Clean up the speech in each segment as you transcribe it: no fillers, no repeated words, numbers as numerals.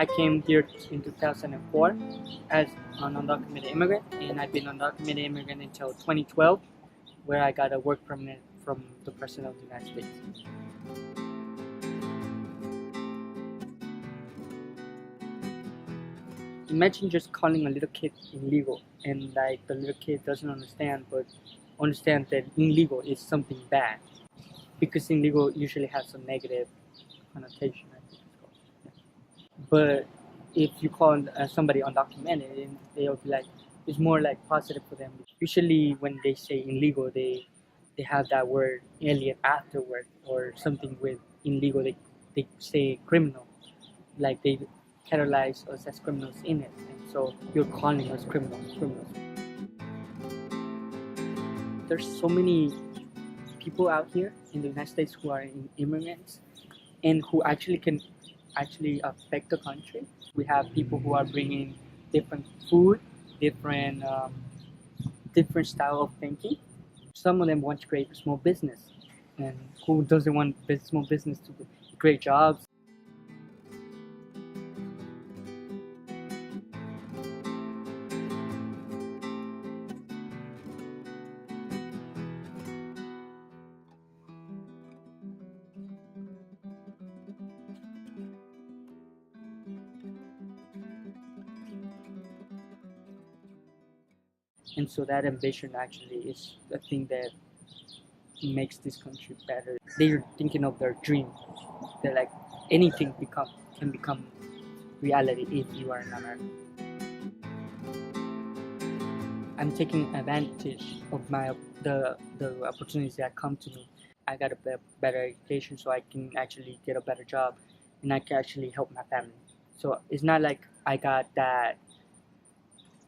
I came here in 2004 as an undocumented immigrant, and I've been an undocumented immigrant until 2012, where I got a work permit from the President of the United States. Imagine just calling a little kid illegal, and like the little kid doesn't understand, but understand that illegal is something bad, because illegal usually has a negative connotation, I think it's called. Yeah. But if you call somebody undocumented, they'll be like, it's more like positive for them. Usually when they say illegal, they have that word alien afterward, or something with illegal, they say criminal, like they categorize us as criminals in it, and so you're calling us criminals. There's so many people out here in the United States who are immigrants and who actually can affect the country. We have people who are bringing different food, different style of thinking. Some of them want to create a small business, and who doesn't want small business to create jobs? And so that ambition actually is the thing that makes this country better. They're thinking of their dream. They're like, anything can become reality if you are an American. I'm taking advantage of the opportunities that come to me. I got a better education, so I can actually get a better job, and I can actually help my family. So it's not like I got that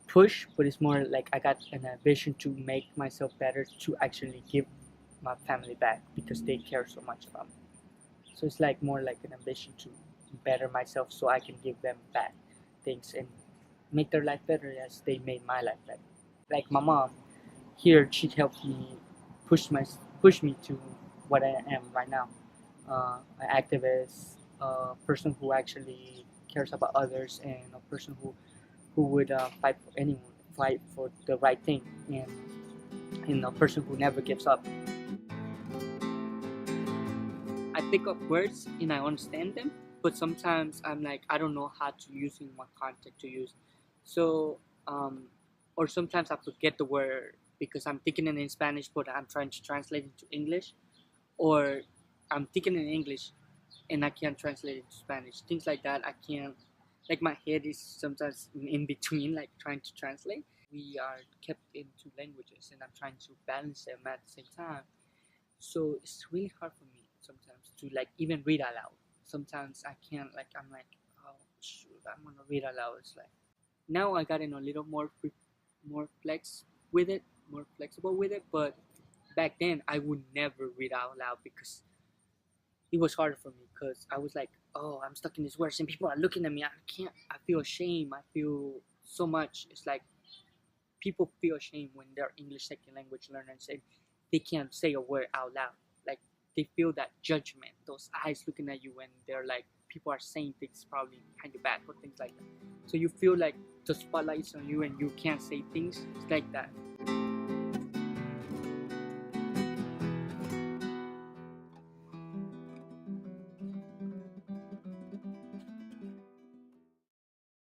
push, but it's more like I got an ambition to make myself better, to actually give my family back, because they care so much about me. So it's like more like an ambition to better myself, so I can give them back things and make their life better as they made my life better. Like my mom here, she helped me push me to what I am right now. An activist, a person who actually cares about others, and a person who would fight for the right thing, and a person who never gives up. I pick up words and I understand them, but sometimes I'm like, I don't know how to use in what context to use. So, or sometimes I forget the word because I'm thinking it in Spanish, but I'm trying to translate it to English, or I'm thinking in English and I can't translate it to Spanish. Things like that, I can't. Like my head is sometimes in between, like trying to translate. We are kept in two languages, and I'm trying to balance them at the same time. So it's really hard for me sometimes to like even read aloud. Sometimes I can't, like I'm like, oh shoot, I'm gonna read aloud. It's like now I got in a little more more flexible with it. But back then I would never read out loud because it was harder for me, because I was like, oh, I'm stuck in this words and people are looking at me. I feel ashamed. I feel so much. It's like people feel ashamed when they're English second language learners and they can't say a word out loud. Like they feel that judgment, those eyes looking at you when they're like, people are saying things probably kind of bad or things like that. So you feel like the spotlight is on you and you can't say things. It's like that.